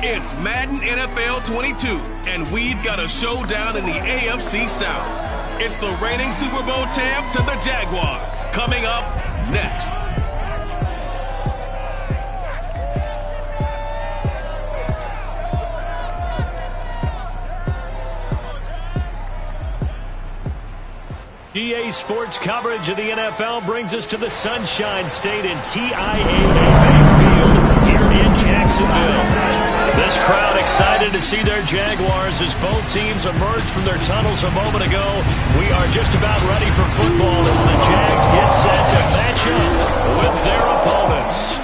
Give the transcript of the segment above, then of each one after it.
It's Madden NFL 22, and we've got a showdown in the AFC South. It's the reigning Super Bowl champs and the Jaguars. Coming up next. EA Sports coverage of the NFL brings us to the Sunshine State in TIAA Bank Field here in Jacksonville. This crowd excited to see their Jaguars as both teams emerged from their tunnels a moment ago. We are just about ready for football as the Jags get set to match up with their opponents.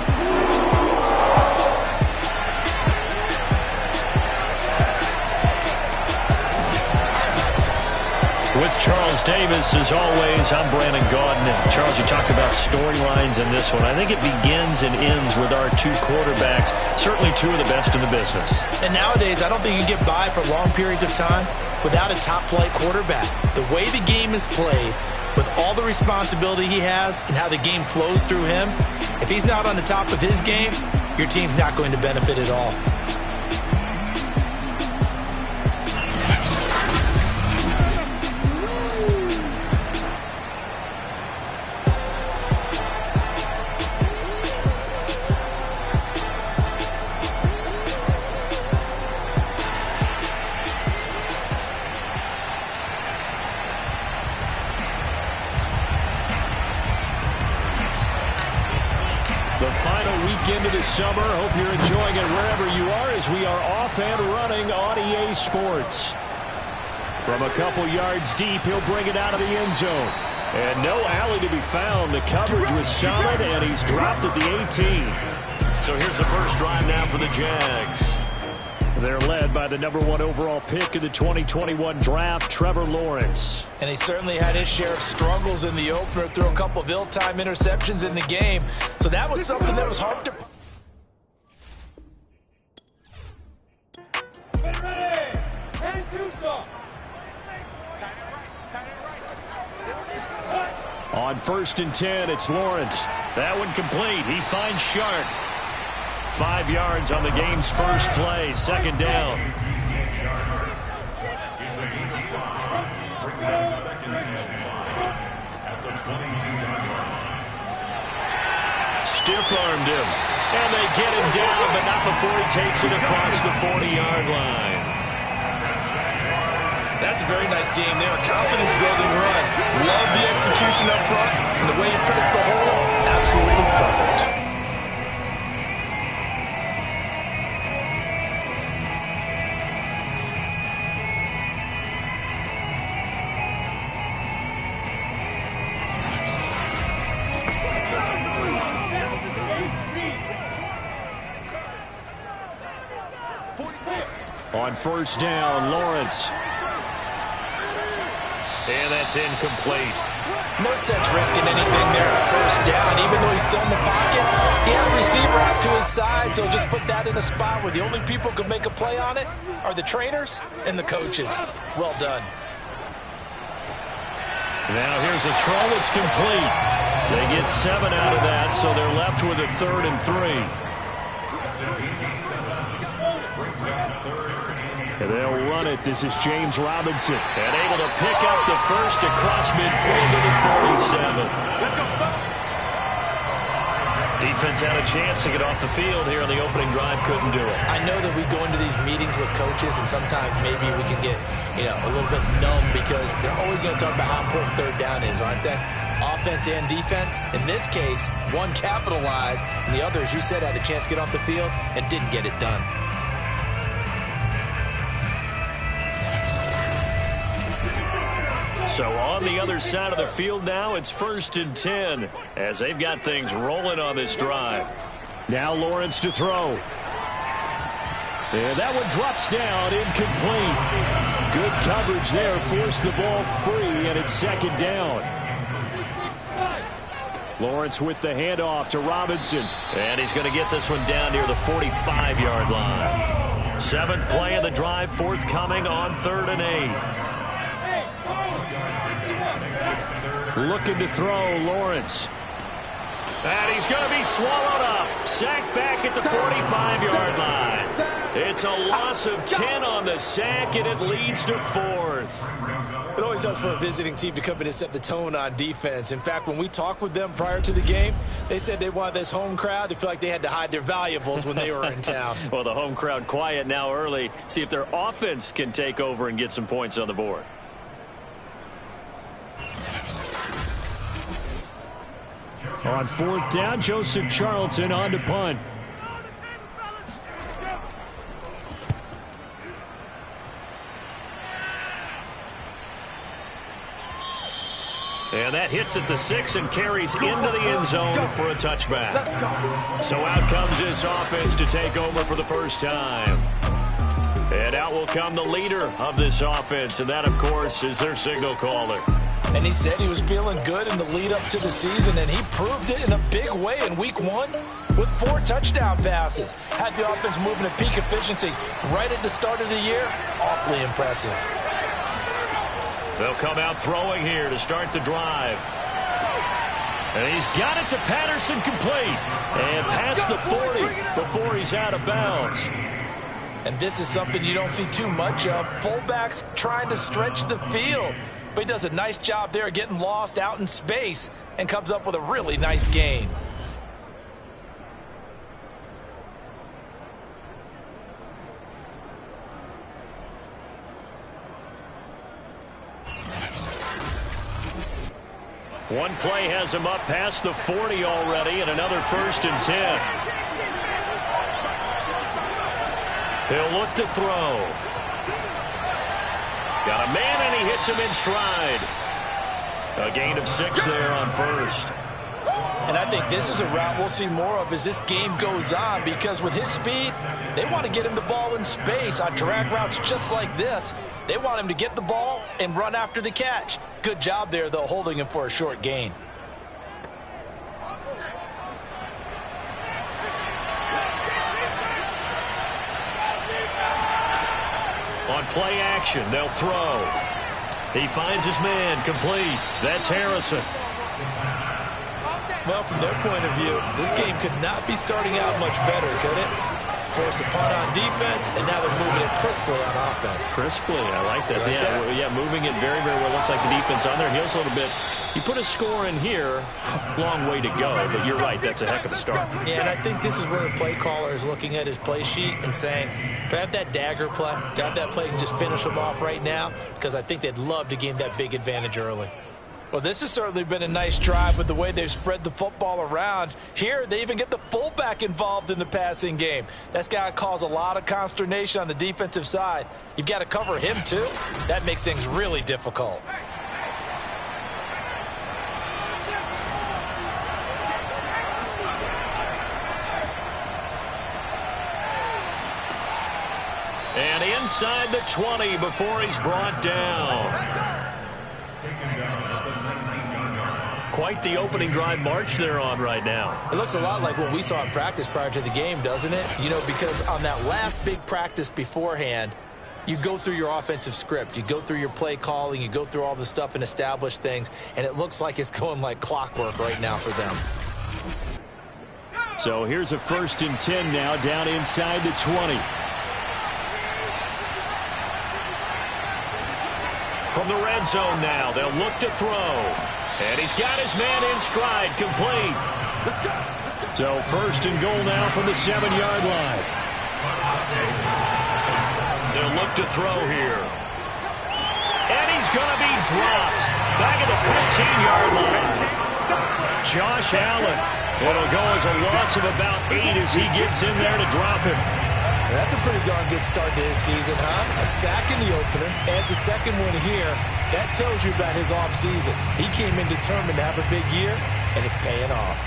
With Charles Davis, as always, I'm Brandon Gaudin. Charles, you talked about storylines in this one. I think it begins and ends with our two quarterbacks, certainly two of the best in the business. And nowadays, I don't think you can get by for long periods of time without a top-flight quarterback. The way the game is played, with all the responsibility he has and how the game flows through him, if he's not on the top of his game, your team's not going to benefit at all. Into the summer. Hope you're enjoying it wherever you are as we are off and running on EA Sports. From a couple yards deep, he'll bring it out of the end zone. And no alley to be found. The coverage was solid, and he's dropped at the 18. So here's the first drive now for the Jags. They're led by the #1 overall pick of the 2021 draft, Trevor Lawrence. And he certainly had his share of struggles in the opener, threw a couple of ill-timed interceptions in the game. So that was something that was hard to... On 1st and 10, it's Lawrence. That one complete. He finds Sharp. 5 yards on the game's first play. Second down. Stiff-armed him. And they get him down, but not before he takes it across the 40-yard line. That's a very nice game there. Confidence-building run. Love the execution up front. And the way he pressed the hole, absolutely perfect. On 1st down, Lawrence. And that's incomplete. No sense risking anything there on 1st down. Even though he's still in the pocket, he had a receiver out to his side, so just put that in a spot where the only people who could make a play on it are the trainers and the coaches. Well done. Now here's a throw that's complete. They get 7 out of that, so they're left with a 3rd and 3. And they'll run it. This is James Robinson. And able to pick up the first across midfield to the 47. Defense had a chance to get off the field here on the opening drive. Couldn't do it. I know that we go into these meetings with coaches, and sometimes maybe we can get, a little bit numb because they're always going to talk about how important 3rd down is, aren't they? Offense and defense. In this case, one capitalized, and the other, as you said, had a chance to get off the field and didn't get it done. So on the other side of the field now, it's 1st and 10 as they've got things rolling on this drive. Now Lawrence to throw. And that one drops down, incomplete. Good coverage there, forced the ball free, and it's 2nd down. Lawrence with the handoff to Robinson. And he's going to get this one down near the 45-yard line. 7th play of the drive, forthcoming on 3rd and 8. Looking to throw, Lawrence. And he's going to be swallowed up. Sacked back at the 45-yard line. It's a loss of 10 on the sack, and it leads to 4th. It always helps for a visiting team to come in and set the tone on defense. In fact, when we talked with them prior to the game, they said they wanted this home crowd to feel like they had to hide their valuables when they were in town. Well, the home crowd quiet now early. See if their offense can take over and get some points on the board. On 4th down, Joseph Charlton on to punt. And that hits at the 6 and carries into the end zone for a touchback. So out comes this offense to take over for the first time. And out will come the leader of this offense, and that, of course, is their signal caller. And he said he was feeling good in the lead up to the season, and he proved it in a big way in week 1 with 4 touchdown passes. Had the offense moving at peak efficiency right at the start of the year. Awfully impressive. They'll come out throwing here to start the drive. And he's got it to Patterson, complete. And past the 40 before he's out of bounds. And this is something you don't see too much of. Fullbacks trying to stretch the field. But he does a nice job there getting lost out in space and comes up with a really nice gain. One play has him up past the 40 already, and another 1st and 10. He'll look to throw. Got a man, and he hits him in stride. A gain of 6 there on 1st. And I think this is a route we'll see more of as this game goes on, because with his speed, they want to get him the ball in space on drag routes just like this. They want him to get the ball and run after the catch. Good job there, though, holding him for a short gain. On play action, they'll throw. He finds his man, complete. That's Harrison. Well, from their point of view, this game could not be starting out much better, could it? Force a punt on defense, and now they're moving it crisply on offense. Crisply, I like that. Yeah, moving it very, very well. Looks like the defense on their heels a little bit. You put a score in here, long way to go, but you're right, that's a heck of a start. Yeah, and I think this is where the play caller is looking at his play sheet and saying, do I have that dagger play? Do I have that play and just finish them off right now? Because I think they'd love to gain that big advantage early. Well, this has certainly been a nice drive with the way they've spread the football around. Here, they even get the fullback involved in the passing game. That's got to cause a lot of consternation on the defensive side. You've got to cover him, too. That makes things really difficult. And inside the 20 before he's brought down. Quite the opening drive march they're on right now. It looks a lot like what we saw in practice prior to the game, doesn't it? You know, because on that last big practice beforehand, you go through your offensive script. You go through your play calling. You go through all the stuff and establish things. And it looks like it's going like clockwork right now for them. So here's a 1st and 10 now down inside the 20. From the red zone now, they'll look to throw. And he's got his man in stride, complete. So 1st and goal now from the 7-yard line. They'll look to throw here. And he's going to be dropped back at the 15-yard line. Josh Allen. It'll go as a loss of about 8 as he gets in there to drop him. That's a pretty darn good start to his season, huh? A sack in the opener, adds a second one here. That tells you about his offseason. He came in determined to have a big year, and it's paying off.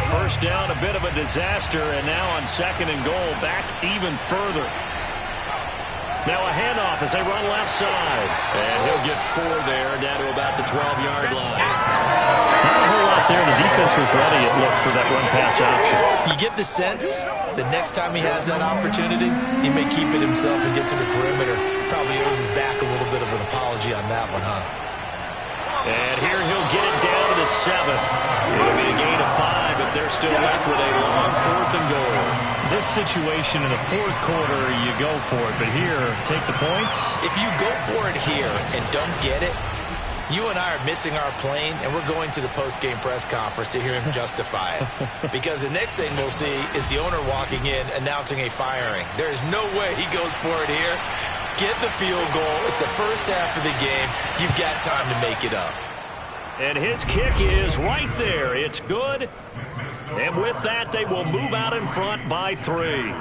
First down, a bit of a disaster, and now on 2nd and goal, back even further. Now a handoff as they run left side. And he'll get 4 there, down to about the 12-yard line. Not a whole lot there. The defense was ready, it looked, for that run-pass option. You get the sense the next time he has that opportunity, he may keep it himself and get to the perimeter. Probably owes his back a little bit of an apology on that one, huh? And here he'll get it down to the the 7. It'll be a gain of 5, but they're still left with a long 4th and goal. This situation in the 4th quarter, you go for it. But here, take the points. If you go for it here and don't get it, you and I are missing our plane, and we're going to the post-game press conference to hear him justify it. Because the next thing we'll see is the owner walking in announcing a firing. There is no way he goes for it here. Get the field goal. It's the first half of the game. You've got time to make it up. And his kick is right there. It's good. And with that, they will move out in front by 3.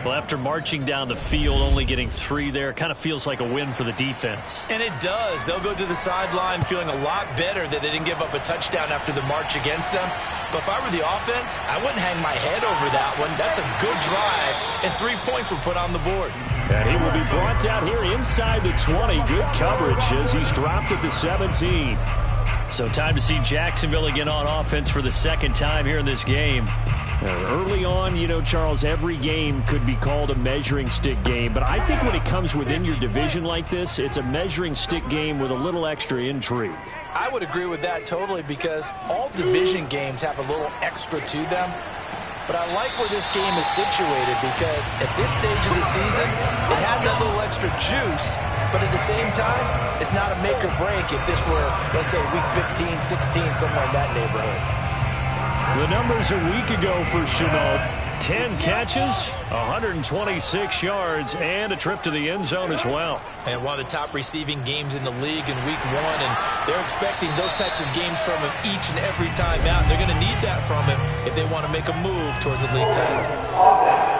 Well, after marching down the field, only getting 3 there, kind of feels like a win for the defense. And it does. They'll go to the sideline feeling a lot better that they didn't give up a touchdown after the march against them. But if I were the offense, I wouldn't hang my head over that one. That's a good drive, and 3 points were put on the board. And he will be brought down here inside the 20. Good coverage as he's dropped at the 17. So time to see Jacksonville again on offense for the 2nd time here in this game. Early on, you know, Charles, every game could be called a measuring stick game. But I think when it comes within your division like this, it's a measuring stick game with a little extra intrigue. I would agree with that totally because all division games have a little extra to them. But I like where this game is situated because at this stage of the season, it has that little extra juice. But at the same time, it's not a make or break if this were, let's say, week 15, 16, somewhere in that neighborhood. The numbers a week ago for Shenault: 10 catches, 126 yards, and a trip to the end zone as well. And one of the top receiving games in the league in week 1, and they're expecting those types of games from him each and every time out. They're going to need that from him if they want to make a move towards a league title.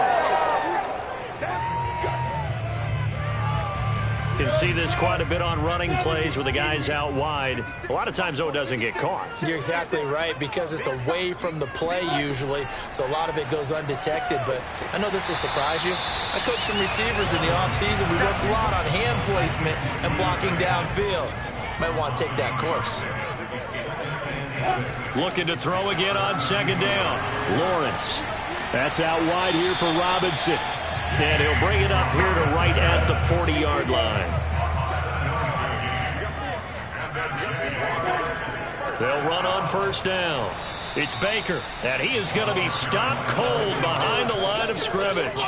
Can see this quite a bit on running plays with the guys out wide. A lot of times, though, it doesn't get caught. You're exactly right because it's away from the play usually, so a lot of it goes undetected. But I know this will surprise you. I coached some receivers in the offseason. We worked a lot on hand placement and blocking downfield. Might want to take that course. Looking to throw again on 2nd down. Lawrence. That's out wide here for Robinson. And he'll bring it up here to right at the 40-yard line. They'll run on 1st down. It's Baker, and he is going to be stopped cold behind the line of scrimmage.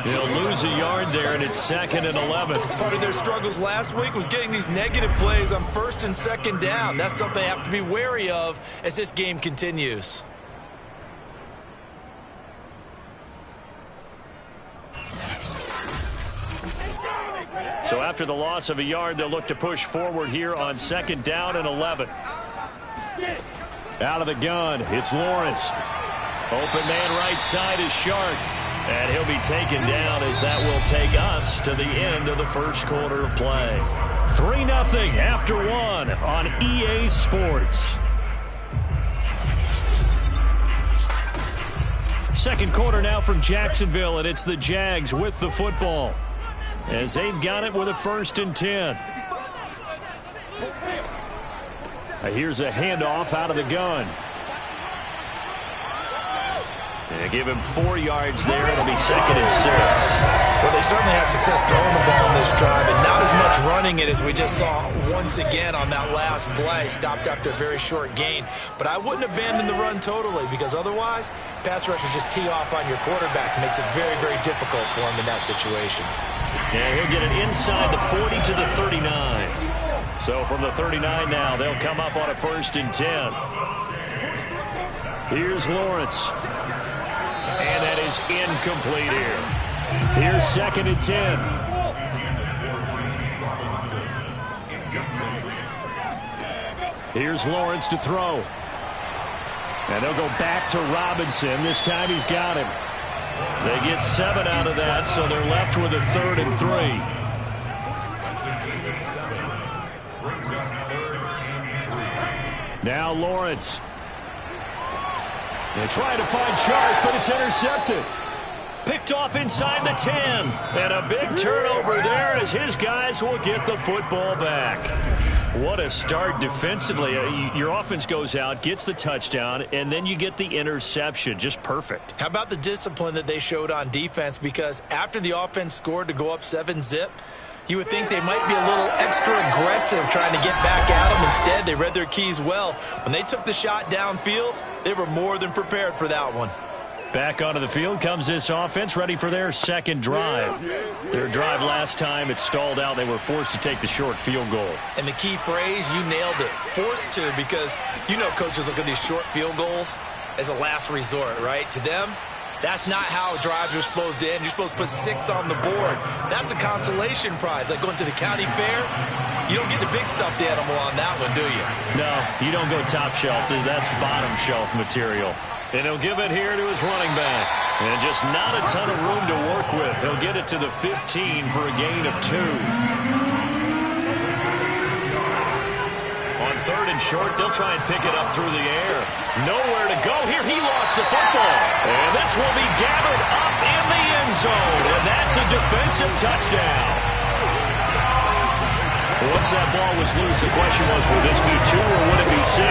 He'll lose a yard there, and it's 2nd and 11. Part of their struggles last week was getting these negative plays on 1st and 2nd down. That's something they have to be wary of as this game continues. So after the loss of a yard, they'll look to push forward here on 2nd down and 11. Out of the gun, it's Lawrence. Open man right side is Shark. And he'll be taken down as that will take us to the end of the 1st quarter of play. 3-0 after 1 on EA Sports. 2nd quarter now from Jacksonville, and it's the Jags with the football, as they've got it with a 1st and 10. Here's a handoff out of the gun. And give him 4 yards there. It'll be 2nd and 6. Well, they certainly had success throwing the ball in this drive, and not as much running it as we just saw once again on that last play. Stopped after a very short gain. But I wouldn't abandon the run totally because otherwise, pass rushers just tee off on your quarterback. It makes it very, very difficult for him in that situation. Yeah, he'll get it inside the 40 to the 39. So from the 39 now, they'll come up on a 1st and 10. Here's Lawrence. And that is incomplete here. Here's 2nd and 10. Here's Lawrence to throw. And they'll go back to Robinson. This time he's got him. They get 7 out of that, so they're left with a 3rd and 3. Now Lawrence. They try to find Sharp, but it's intercepted. Picked off inside the 10. And a big turnover there as his guys will get the football back. What a start defensively. Your offense goes out, gets the touchdown, and then you get the interception. Just perfect. How about the discipline that they showed on defense? Because after the offense scored to go up 7-zip, You would think they might be a little extra aggressive trying to get back at them. Instead, they read their keys well. When they took the shot downfield, they were more than prepared for that one. Back onto the field comes this offense, ready for their second drive. Their drive last time, it stalled out. They were forced to take the short field goal. And the key phrase, you nailed it, forced to, because you know coaches look at these short field goals as a last resort, right? To them, that's not how drives are supposed to end. You're supposed to put 6 on the board. That's a consolation prize, like going to the county fair. You don't get the big stuffed animal on that one, do you? No, you don't go top shelf. That's bottom shelf material. And he'll give it here to his running back. And just not a ton of room to work with. He'll get it to the 15 for a gain of 2. On 3rd and short, they'll try and pick it up through the air. Nowhere to go here. He lost the football. And this will be gathered up in the end zone. And that's a defensive touchdown. Once that ball was loose, the question was, will this be 2 or would it be 6?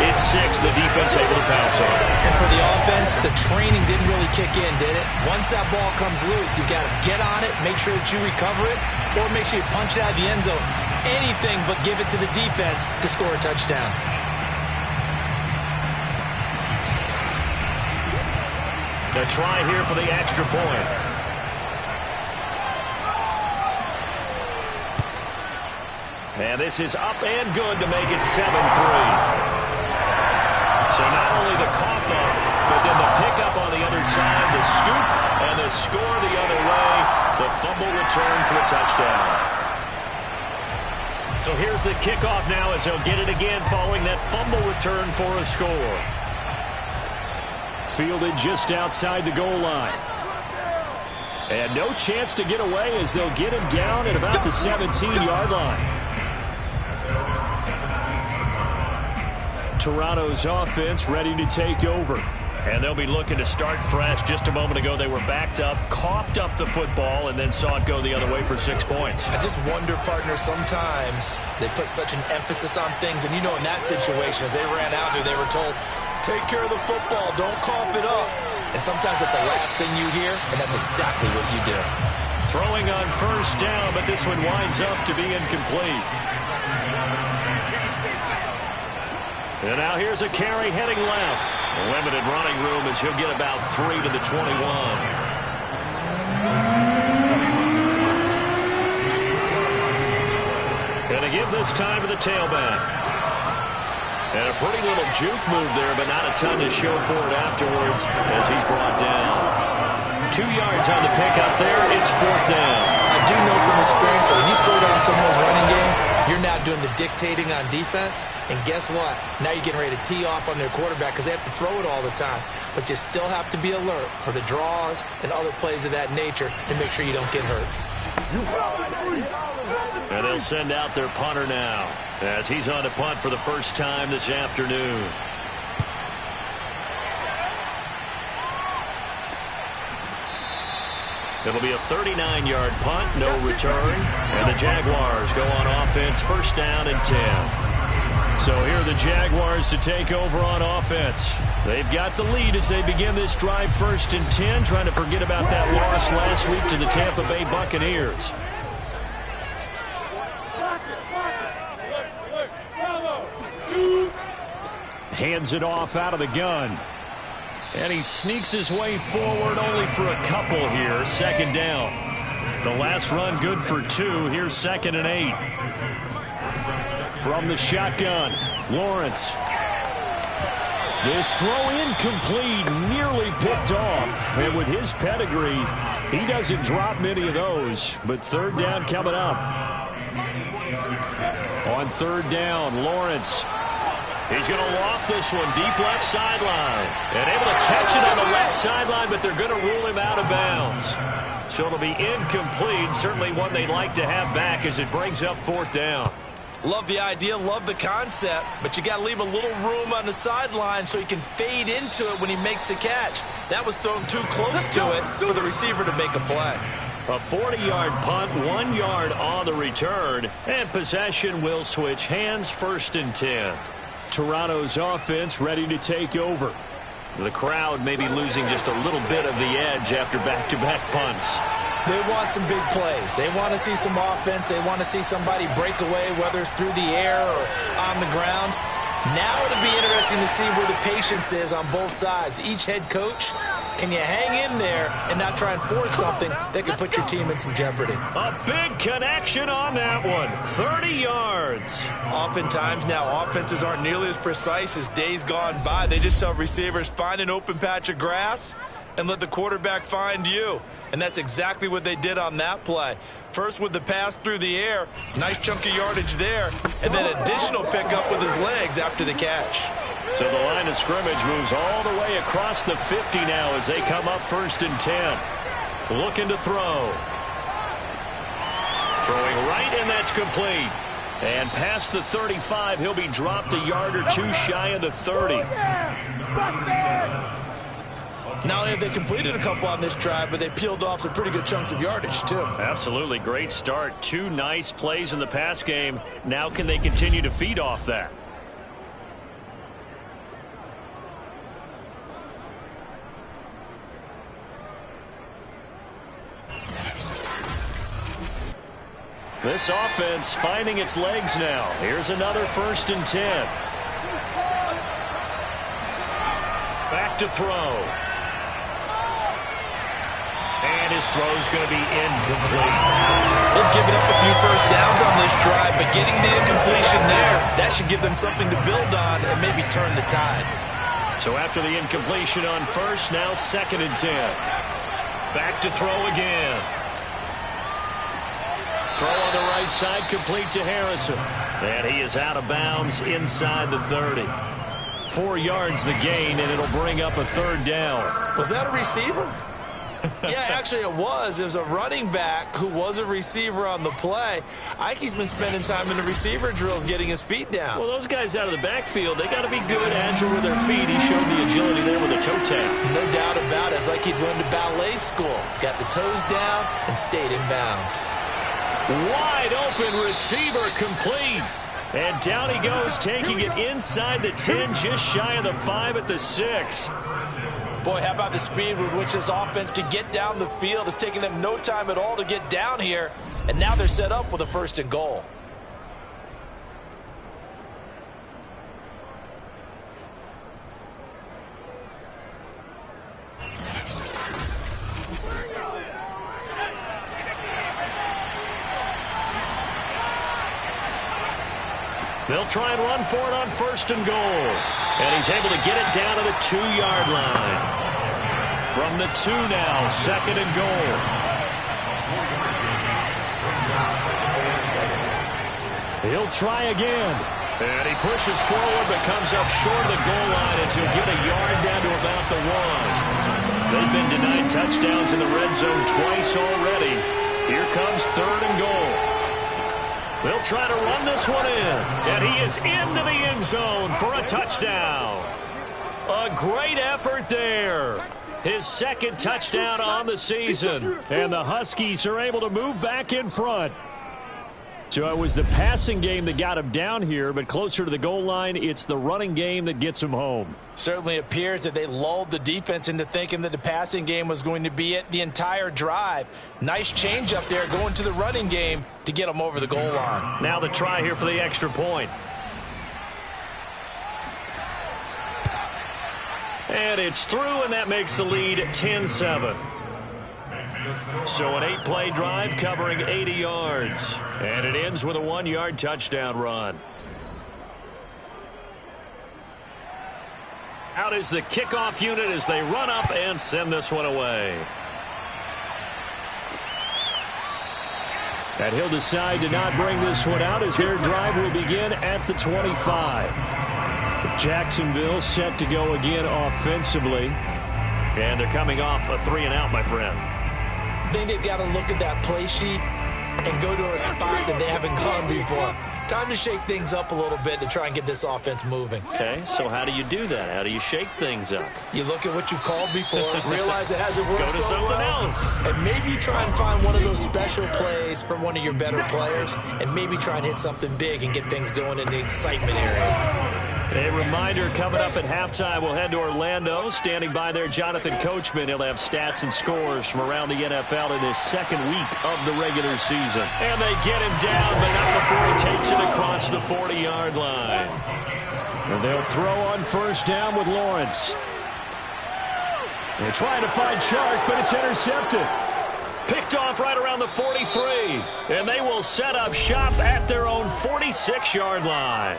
It's 6. The defense able to pounce on it. And for the offense, the training didn't really kick in, did it? Once that ball comes loose, you've got to get on it, make sure that you recover it, or make sure you punch it out of the end zone. Anything but give it to the defense to score a touchdown. A try here for the extra point. And this is up and good to make it 7-3. So not only the cough up, but then the pickup on the other side, the scoop, and the score the other way. The fumble return for a touchdown. So here's the kickoff now as they'll get it again following that fumble return for a score. Fielded just outside the goal line. And no chance to get away as they'll get him down at about the 17-yard line. Toronto's offense ready to take over. And they'll be looking to start fresh. Just a moment ago, they were backed up, coughed up the football, and then saw it go the other way for 6 points. I just wonder, partner, sometimes they put such an emphasis on things. And, you know, in that situation, as they ran out there, they were told, take care of the football, don't cough it up. And sometimes that's the last thing you hear, and that's exactly what you do. Throwing on 1st down, but this one winds up to be incomplete. And now here's a carry heading left. Limited running room as he'll get about 3 to the 21. And to give this time to the tailback. And a pretty little juke move there, but not a ton to show for it afterwards as he's brought down. 2 yards on the pickup there. It's 4th down. I do know from experience that when you slow down someone's running game, you're now doing the dictating on defense. And guess what? Now you're getting ready to tee off on their quarterback because they have to throw it all the time. But you still have to be alert for the draws and other plays of that nature to make sure you don't get hurt. And they'll send out their punter now as he's on to punt for the first time this afternoon. It'll be a 39-yard punt, no return. And the Jaguars go on offense, 1st down and 10. So here are the Jaguars to take over on offense. They've got the lead as they begin this drive, 1st and 10, trying to forget about that loss last week to the Tampa Bay Buccaneers. Hands it off out of the gun. And he sneaks his way forward only for a couple here. 2nd down. The last run good for 2. Here's 2nd and 8. From the shotgun, Lawrence. This throw incomplete, nearly picked off. And with his pedigree, he doesn't drop many of those. But 3rd down coming up. On 3rd down, Lawrence. He's going to loft this one deep left sideline. And able to catch it on the left sideline, but they're going to rule him out of bounds. So it'll be incomplete. Certainly one they'd like to have back as it brings up 4th down. Love the idea, love the concept, but you got to leave a little room on the sideline so he can fade into it when he makes the catch. That was thrown too close to it for the receiver to make a play. A 40-yard punt, 1 yard on the return, and possession will switch hands, 1st and 10. Toronto's offense ready to take over. The crowd may be losing just a little bit of the edge after back-to-back punts. They want some big plays. They want to see some offense. They want to see somebody break away, whether it's through the air or on the ground. Now it'll be interesting to see where the patience is on both sides. Each head coach, can you hang in there and not try and force something that could put your team in some jeopardy? A big connection on that one. 30 yards. Oftentimes now, offenses aren't nearly as precise as days gone by. They just tell receivers, find an open patch of grass and let the quarterback find you. And that's exactly what they did on that play. First with the pass through the air, nice chunk of yardage there, and then additional pickup with his legs after the catch. So the line of scrimmage moves all the way across the 50 now as they come up 1st and 10. Looking to throw. Throwing right, and that's complete. And past the 35, he'll be dropped a yard or two shy of the 30. Not only have they completed a couple on this drive, but they peeled off some pretty good chunks of yardage, too. Absolutely. Great start. 2 nice plays in the pass game. Now can they continue to feed off that? This offense finding its legs now. Here's another 1st and 10. Back to throw. And his throw's going to be incomplete. They've given up a few first downs on this drive, but getting the incompletion there, that should give them something to build on and maybe turn the tide. So after the incompletion on first, now 2nd and 10. Back to throw again. Throw on the right side, complete to Harrison. And he is out of bounds inside the 30. 4 yards the gain, and it'll bring up a 3rd down. Was that a receiver? Yeah, actually it was. It was a running back who was a receiver on the play. Ike's been spending time in the receiver drills getting his feet down. Well, those guys out of the backfield, they got to be good, agile with their feet. He showed the agility there with a toe tap. No doubt about it. It's like he'd run to ballet school. Got the toes down and stayed in bounds. Wide open receiver complete. And down he goes, taking it inside the 10, just shy of the 5 at the 6. Boy, how about the speed with which this offense can get down the field? It's taken them no time at all to get down here, and now they're set up with a 1st and goal. They'll try and run for it on 1st and goal. And he's able to get it down to the 2-yard line. From the 2 now, 2nd and goal. He'll try again. And he pushes forward but comes up short of the goal line as he'll get a yard down to about the 1. They've been denied touchdowns in the red zone twice already. Here comes 3rd and goal. They'll try to run this one in, and he is into the end zone for a touchdown. A great effort there. His 2nd touchdown on the season, and the Huskies are able to move back in front. So it was the passing game that got him down here, but closer to the goal line, it's the running game that gets him home. Certainly appears that they lulled the defense into thinking that the passing game was going to be it the entire drive. Nice change up there going to the running game to get them over the goal line. Now the try here for the extra point. And it's through, and that makes the lead 10-7. So an 8-play drive covering 80 yards. And it ends with a 1-yard touchdown run. Out is the kickoff unit as they run up and send this one away. And he'll decide to not bring this one out as their drive will begin at the 25. Jacksonville set to go again offensively. And they're coming off a 3-and-out, my friend. I think they've got to look at that play sheet and go to a spot that they haven't gone before. Time to shake things up a little bit to try and get this offense moving. Okay, so how do you do that? How do you shake things up? You look at what you called before, realize it hasn't worked Go to so something well, else. and maybe you try and find one of those special plays from one of your better players, and maybe try and hit something big and get things going in the excitement area. A reminder, coming up at halftime, we'll head to Orlando. Standing by there, Jonathan Coachman. He'll have stats and scores from around the NFL in his second week of the regular season. And they get him down, but not before he takes it across the 40-yard line. And they'll throw on first down with Lawrence. They're trying to find Chark, but it's intercepted. Picked off right around the 43. And they will set up shop at their own 46-yard line.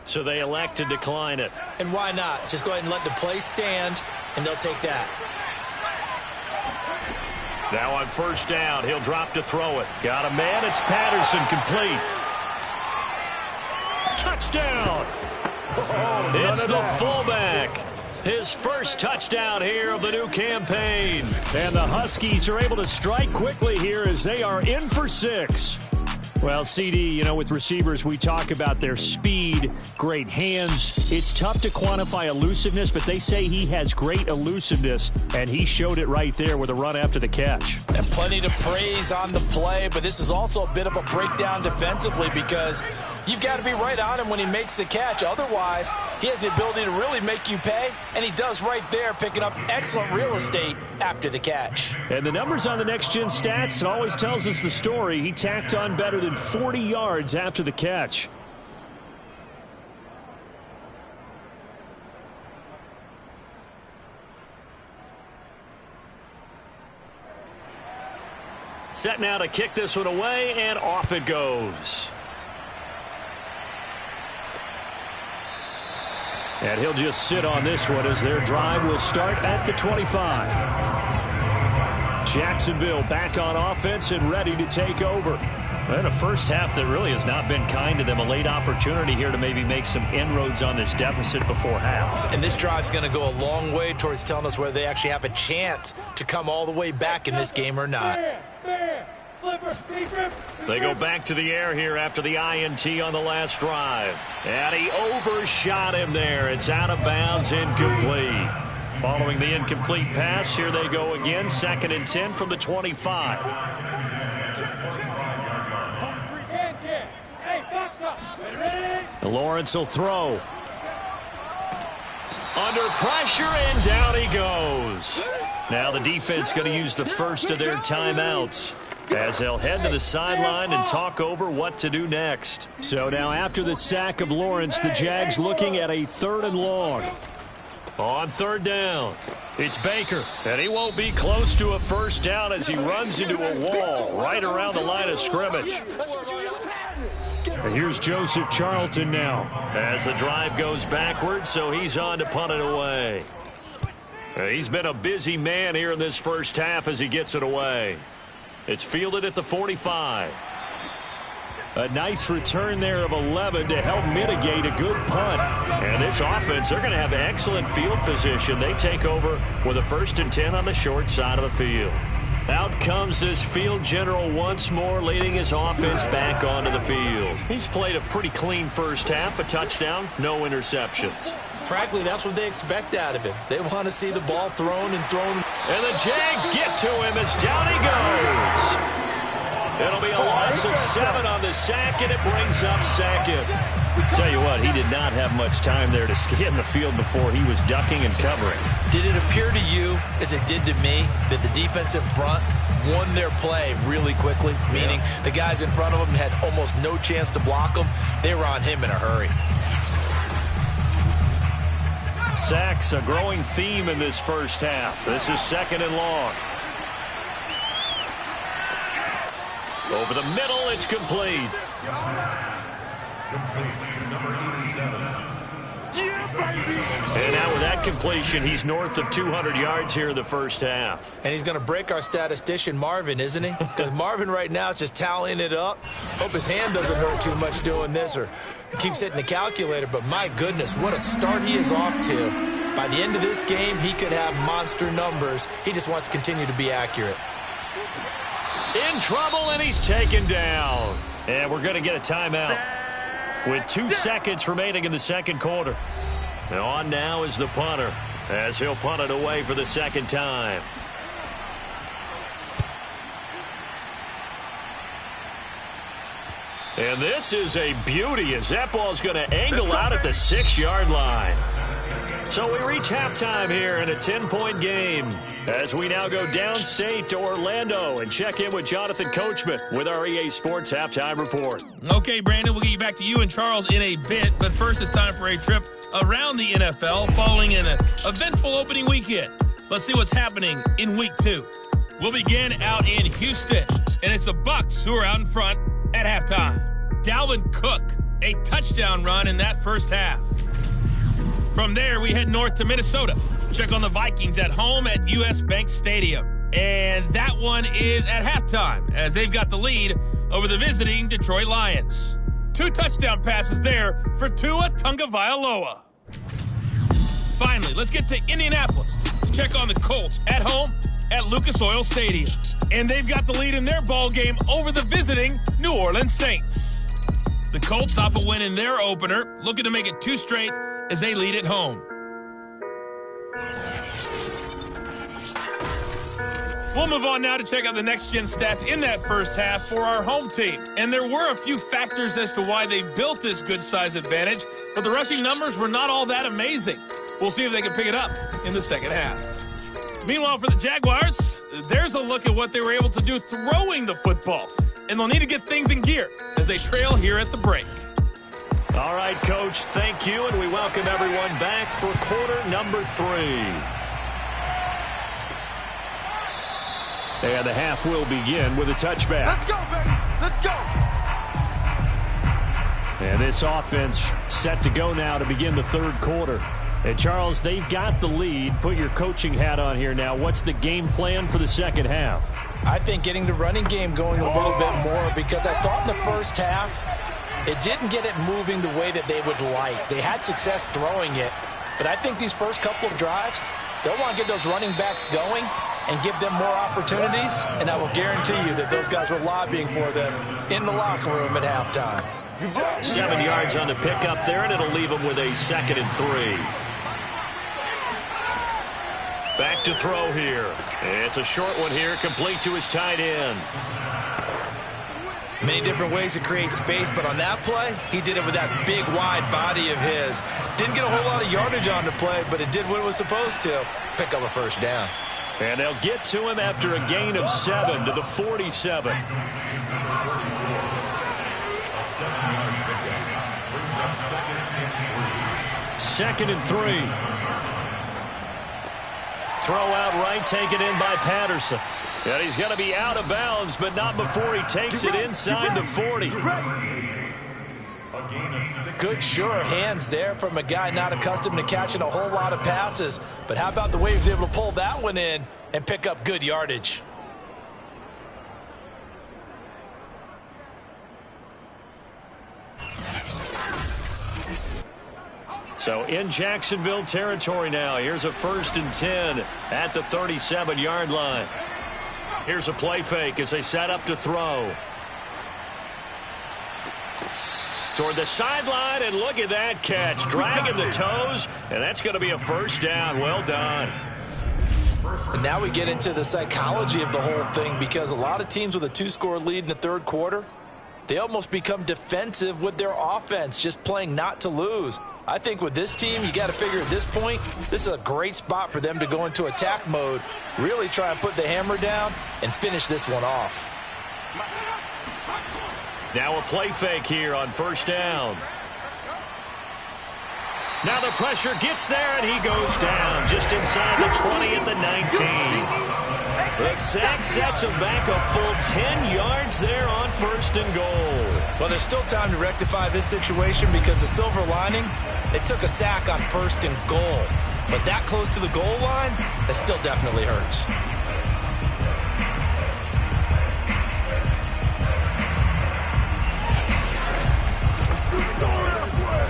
So they elect to decline it. And why not? Just go ahead and let the play stand, and they'll take that. Now on first down, he'll drop to throw it. Got a man. It's Patterson, complete. Touchdown. It's the fullback. His first touchdown here of the new campaign. And the Huskies are able to strike quickly here as they are in for 6. Well, CD, you know, with receivers, we talk about their speed, great hands. It's tough to quantify elusiveness, but they say he has great elusiveness, and he showed it right there with a run after the catch. And plenty to praise on the play, but this is also a bit of a breakdown defensively because you've got to be right on him when he makes the catch. Otherwise, he has the ability to really make you pay, and he does right there, picking up excellent real estate after the catch. And the numbers on the next-gen stats, it always tells us the story. He tacked on better than 40 yards after the catch. Set now to kick this one away, and off it goes. And he'll just sit on this one as their drive will start at the 25. Jacksonville back on offense and ready to take over. And a first half that really has not been kind to them. A late opportunity here to maybe make some inroads on this deficit before half. And this drive's going to go a long way towards telling us whether they actually have a chance to come all the way back in this game or not. They go back to the air here after the INT on the last drive. And he overshot him there. It's out of bounds, incomplete. Following the incomplete pass, here they go again. 2nd and 10 from the 25. Lawrence will throw. Under pressure, and down he goes. Now the defense going to use the first of their timeouts as they'll head to the sideline and talk over what to do next. So now after the sack of Lawrence, the Jags looking at a 3rd and long. On 3rd down, it's Baker, and he won't be close to a first down as he runs into a wall right around the line of scrimmage. And here's Joseph Charlton now as the drive goes backwards, so he's on to punt it away. He's been a busy man here in this first half as he gets it away. It's fielded at the 45. A nice return there of 11 to help mitigate a good punt. And this offense, they're going to have excellent field position. They take over with a 1st and 10 on the short side of the field. Out comes this field general once more, leading his offense back onto the field. He's played a pretty clean first half, a touchdown, no interceptions. Frankly, that's what they expect out of him. They want to see the ball thrown and thrown. And the Jags get to him as down he goes. It'll be a loss of 7 on the sack, and it brings up 2nd. Tell you what, he did not have much time there to scan the field before he was ducking and covering. Did it appear to you, as it did to me, that the defensive front won their play really quickly? Meaning the guys in front of them had almost no chance to block them. They were on him in a hurry. Sacks, a growing theme in this first half. This is 2nd and long. Over the middle, it's complete. And now with that completion, he's north of 200 yards here in the first half. And he's going to break our statistician, Marvin, isn't he? Because Marvin right now is just tallying it up. Hope his hand doesn't hurt too much doing this or keeps hitting the calculator. But my goodness, what a start he is off to. By the end of this game, he could have monster numbers. He just wants to continue to be accurate. In trouble, and he's taken down. And we're going to get a timeout with 2 seconds remaining in the second quarter. And on now is the punter as he'll punt it away for the 2nd time. And this is a beauty as that ball's going to angle out at the 6-yard line. So we reach halftime here in a 10-point game as we now go downstate to Orlando and check in with Jonathan Coachman with our EA Sports Halftime Report. Okay, Brandon, we'll get you back to you and Charles in a bit, but first it's time for a trip around the NFL following an eventful opening weekend. Let's see what's happening in Week 2. We'll begin out in Houston, and it's the Bucs who are out in front at halftime. Dalvin Cook, a touchdown run in that first half. From there, we head north to Minnesota. Check on the Vikings at home at US Bank Stadium. And that one is at halftime, as they've got the lead over the visiting Detroit Lions. 2 touchdown passes there for Tua Tagovailoa. Finally, let's get to Indianapolis. Check on the Colts at home at Lucas Oil Stadium. And they've got the lead in their ball game over the visiting New Orleans Saints. The Colts off a win in their opener, looking to make it 2 straight as they lead at home. We'll move on now to check out the next-gen stats in that first half for our home team. And there were a few factors as to why they built this good-size advantage, but the rushing numbers were not all that amazing. We'll see if they can pick it up in the second half. Meanwhile, for the Jaguars, there's a look at what they were able to do throwing the football. And they'll need to get things in gear as they trail here at the break. All right, Coach, thank you, and we welcome everyone back for quarter number 3. And the half will begin with a touchback. Let's go, baby. Let's go. And this offense set to go now to begin the third quarter. And, Charles, they've got the lead. Put your coaching hat on here now. What's the game plan for the second half? I think getting the running game going a little bit more, because I thought in the first half it didn't get it moving the way that they would like. They had success throwing it, but I think these first couple of drives, they'll want to get those running backs going and give them more opportunities, and I will guarantee you that those guys were lobbying for them in the locker room at halftime. 7 yards on the pickup there, and it'll leave them with a 2nd and 3. Back to throw here. It's a short one here, complete to his tight end. Many different ways to create space, but on that play, he did it with that big, wide body of his. Didn't get a whole lot of yardage on the play, but it did what it was supposed to. Pick up a first down. And they'll get to him after a gain of 7 to the 47. Second and 3. Throw out right, taken in by Patterson. And he's going to be out of bounds, but not before he takes it inside the 40. Good, sure hands there from a guy not accustomed to catching a whole lot of passes. But how about the way he was able to pull that one in and pick up good yardage? So in Jacksonville territory now. Here's a 1st and 10 at the 37-yard line. Here's a play fake as they set up to throw. Toward the sideline, and look at that catch. Dragging the toes, and that's going to be a first down. Well done. And now we get into the psychology of the whole thing, because a lot of teams with a 2-score lead in the third quarter, they almost become defensive with their offense, just playing not to lose. I think with this team, you got to figure at this point, this is a great spot for them to go into attack mode, really try and put the hammer down and finish this one off. Now a play fake here on first down. Now the pressure gets there, and he goes down just inside the 20 at the 19. The sack sets him back a full 10 yards there on 1st and goal. Well, there's still time to rectify this situation, because the silver lining, they took a sack on 1st and goal. But that close to the goal line, that still definitely hurts.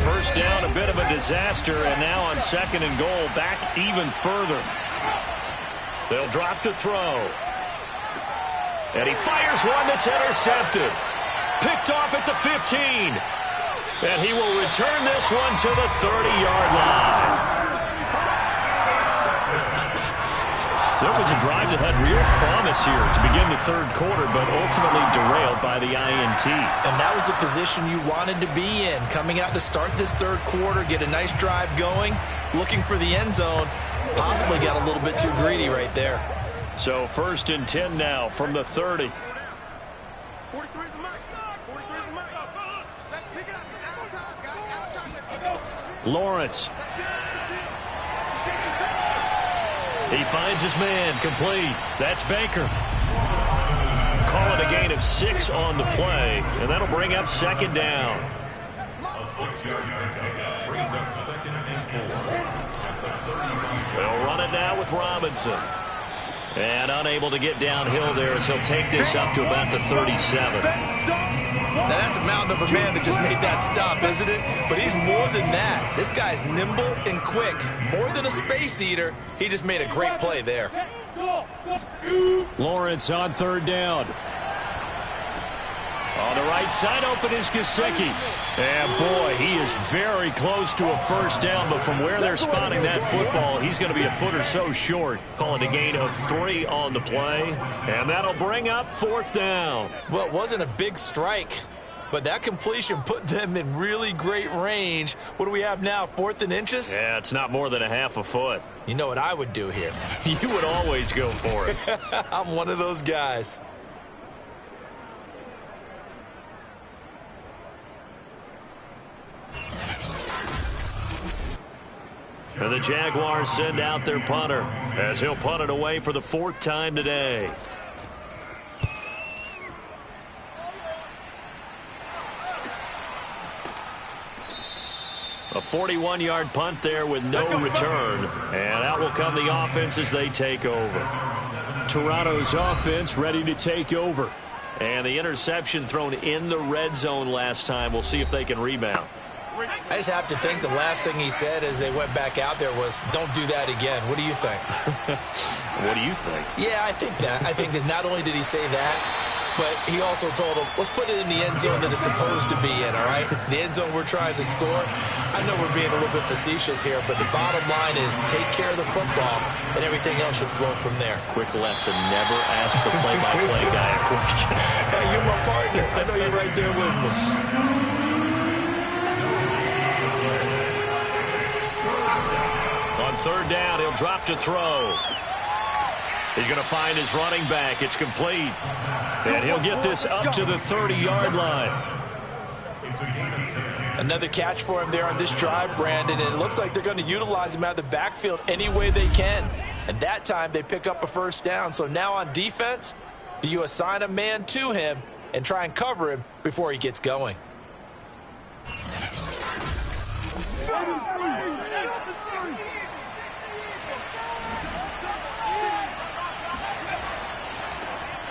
First down, a bit of a disaster, and now on 2nd and goal, back even further. They'll drop to throw. And he fires one that's intercepted. Picked off at the 15. And he will return this one to the 30-yard line. So it was a drive that had real promise here to begin the third quarter, but ultimately derailed by the INT. And that was the position you wanted to be in, coming out to start this third quarter, get a nice drive going, looking for the end zone. Possibly got a little bit too greedy right there. So 1st and 10 now from the 30. Lawrence. He finds his man, complete. That's Baker. Call it a gain of 6 on the play, and that'll bring up 2nd down. A 6-yard pickup brings up 2nd and 4. They'll run it now with Robinson. And unable to get downhill there as he'll take this up to about the 37. Now that's a mountain of a man that just made that stop, isn't it? But he's more than that. This guy's nimble and quick. More than a space eater. He just made a great play there. Lawrence on 3rd down. On the right side open is Gesicki. And boy, he is very close to a 1st down, but from where they're spotting that football, he's going to be a foot or so short. Calling a gain of 3 on the play, and that'll bring up 4th down. Well, it wasn't a big strike, but that completion put them in really great range. What do we have now, 4th and inches? Yeah, it's not more than a half a foot. You know what I would do here? You would always go for it. I'm one of those guys. And the Jaguars send out their punter as he'll punt it away for the 4th time today. A 41-yard punt there with no return. And out will come the offense as they take over. Toronto's offense ready to take over. And the interception thrown in the red zone last time. We'll see if they can rebound. I just have to think the last thing he said as they went back out there was, don't do that again. What do you think? What do you think? Yeah, I think that. I think that not only did he say that, but he also told him, let's put it in the end zone that it's supposed to be in, all right? The end zone we're trying to score. I know we're being a little bit facetious here, but the bottom line is take care of the football, and everything else should flow from there. Quick lesson, never ask the play-by-play guy a question. Hey, you're my partner. I know you're right there with me. On 3rd down, he'll drop to throw. He's going to find his running back. It's complete. And he'll get this up to the 30-yard line. Another catch for him there on this drive, Brandon, and it looks like they're going to utilize him out of the backfield any way they can. And that time they pick up a 1st down. So now on defense, do you assign a man to him and try and cover him before he gets going?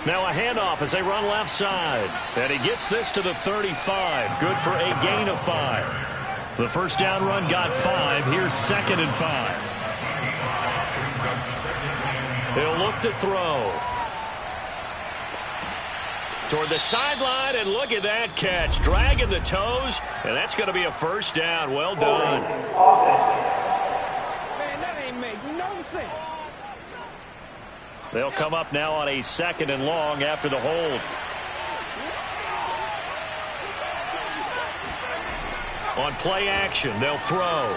Now a handoff as they run left side. And he gets this to the 35. Good for a gain of 5. The 1st down run got 5. Here's 2nd and 5. He'll look to throw. Toward the sideline, and look at that catch. Dragging the toes, and that's going to be a 1st down. Well done. Man, that ain't make no sense. They'll come up now on a 2nd and long after the hold. On play action, they'll throw.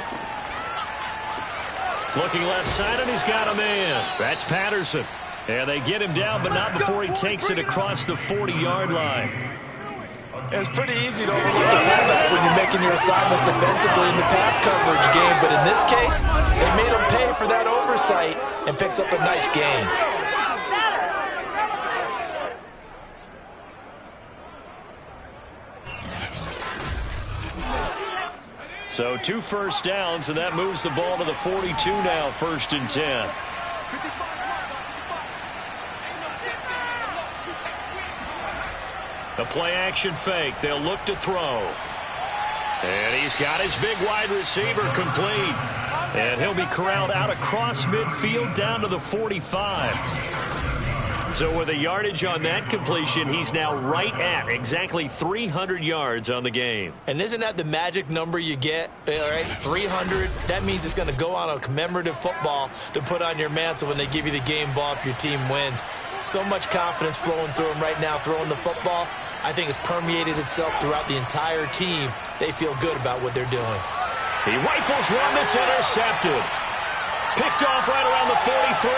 Looking left side, and he's got a man. That's Patterson. And they get him down, but not before he takes it across the 40-yard line. It's pretty easy to overlook the fullback when you're making your assignments defensively in the pass coverage game. But in this case, they made him pay for that oversight and picks up a nice gain. So 2 first downs, and that moves the ball to the 42 now, 1st and 10. The play action fake. They'll look to throw. And he's got his big wide receiver complete. And he'll be corralled out across midfield down to the 45. So with a yardage on that completion, he's now right at exactly 300 yards on the game. And isn't that the magic number you get, right? 300. That means it's going to go on a commemorative football to put on your mantle when they give you the game ball if your team wins. So much confidence flowing through him right now, throwing the football. I think it's permeated itself throughout the entire team. They feel good about what they're doing. He rifles one that's intercepted. Picked off right around the 43,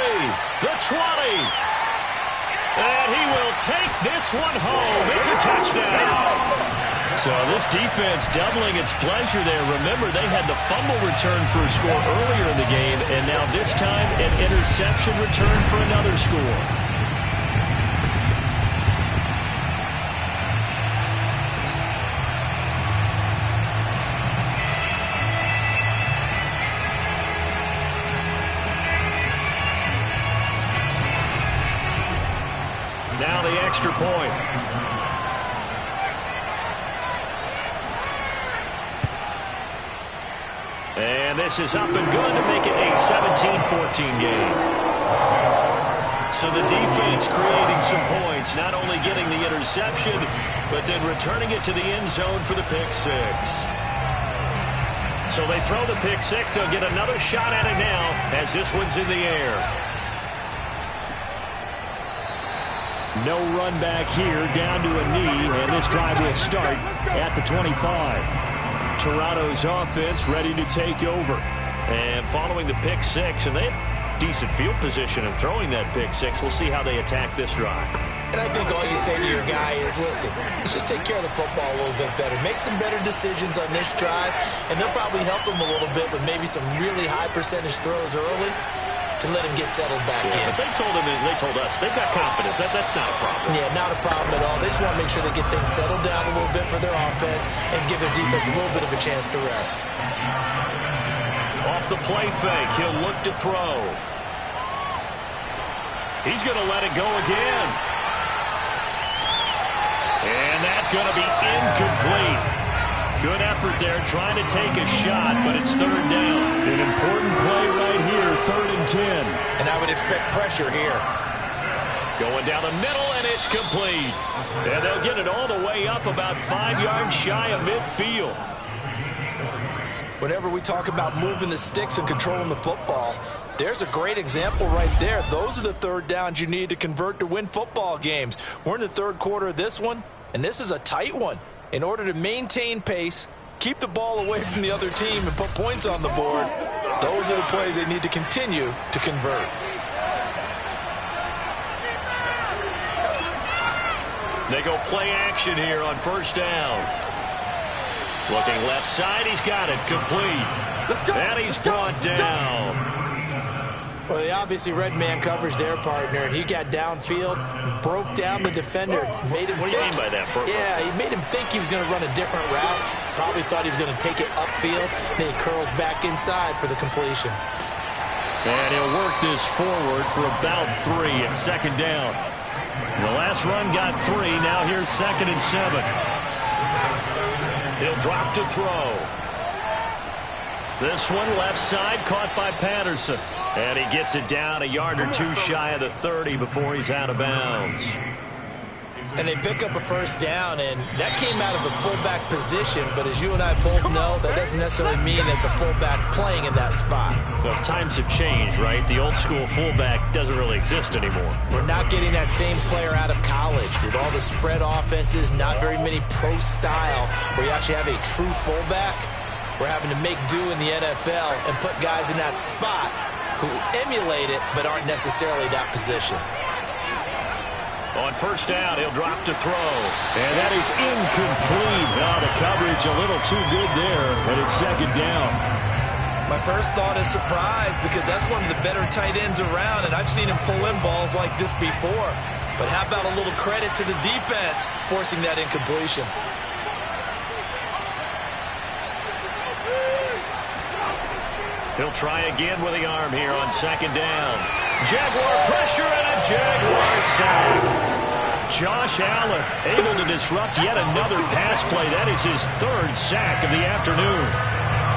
the 20. And he will take this one home. It's a touchdown. So this defense doubling its pleasure there. Remember, they had the fumble return for a score earlier in the game, and now this time an interception return for another score. Now the extra point. And this is up and good to make it a 17-14 game. So the defense creating some points, not only getting the interception, but then returning it to the end zone for the pick six. So they throw the pick six. They'll get another shot at it now as this one's in the air. No run back here, down to a knee, and this drive will start at the 25. Toronto's offense ready to take over. And following the pick six, and they have decent field position in throwing that pick six. We'll see how they attack this drive. And I think all you say to your guy is, listen, let's just take care of the football a little bit better. Make some better decisions on this drive, and they'll probably help him a little bit with maybe some really high percentage throws early to let him get settled back in. But they told us they've got confidence. That's not a problem. Yeah, not a problem at all. They just want to make sure they get things settled down a little bit for their offense and give their defense a little bit of a chance to rest. Off the play fake, he'll look to throw. He's going to let it go again. And that's going to be incomplete. Good effort there, trying to take a shot, but it's third down. An important play right here, 3rd and 10. And I would expect pressure here. Going down the middle, and it's complete. And they'll get it all the way up about 5 yards shy of midfield. Whenever we talk about moving the sticks and controlling the football, there's a great example right there. Those are the third downs you need to convert to win football games. We're in the third quarter of this one, and this is a tight one. In order to maintain pace, keep the ball away from the other team, and put points on the board, those are the plays they need to continue to convert. They go play action here on first down. Looking left side, he's got it complete. And he's brought down. Well, they obviously red man coverage their partner, and he got downfield, broke down the defender, made him. What do you mean by that? Yeah, he made him think he was going to run a different route. Probably thought he was going to take it upfield. Then he curls back inside for the completion. And he'll work this forward for about 3 at second down. The last run got 3. Now here's 2nd and 7. He'll drop to throw. This one left side caught by Patterson. And he gets it down a yard or 2 shy of the 30 before he's out of bounds. And they pick up a first down, and that came out of the fullback position. But as you and I both know, that doesn't necessarily mean it's a fullback playing in that spot. Well, times have changed, right? The old school fullback doesn't really exist anymore. We're not getting that same player out of college. With all the spread offenses, not very many pro style, where you actually have a true fullback. We're having to make do in the NFL and put guys in that spot who emulate it but aren't necessarily that position. On first down, he'll drop to throw. And that is incomplete. Now the coverage a little too good there, and it's second down. My first thought is surprise, because that's one of the better tight ends around, and I've seen him pull in balls like this before. But how about a little credit to the defense forcing that incompletion? He'll try again with the arm here on second down. Jaguar pressure and a Jaguar sack. Josh Allen able to disrupt yet another pass play. That is his 3rd sack of the afternoon.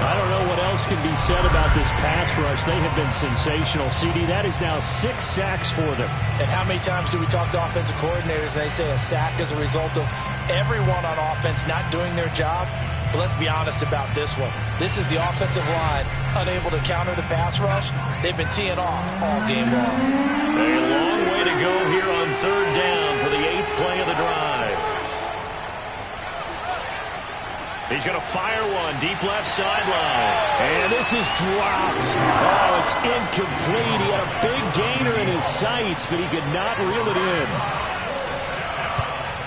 I don't know what else can be said about this pass rush. They have been sensational. CD, that is now 6 sacks for them. And how many times do we talk to offensive coordinators and they say a sack is a result of everyone on offense not doing their job? But let's be honest about this one. This is the offensive line unable to counter the pass rush. They've been teeing off all game long. A long way to go here on 3rd down for the 8th play of the drive. He's going to fire one deep left sideline. And this is dropped. Oh, it's incomplete. He had a big gainer in his sights, but he could not reel it in.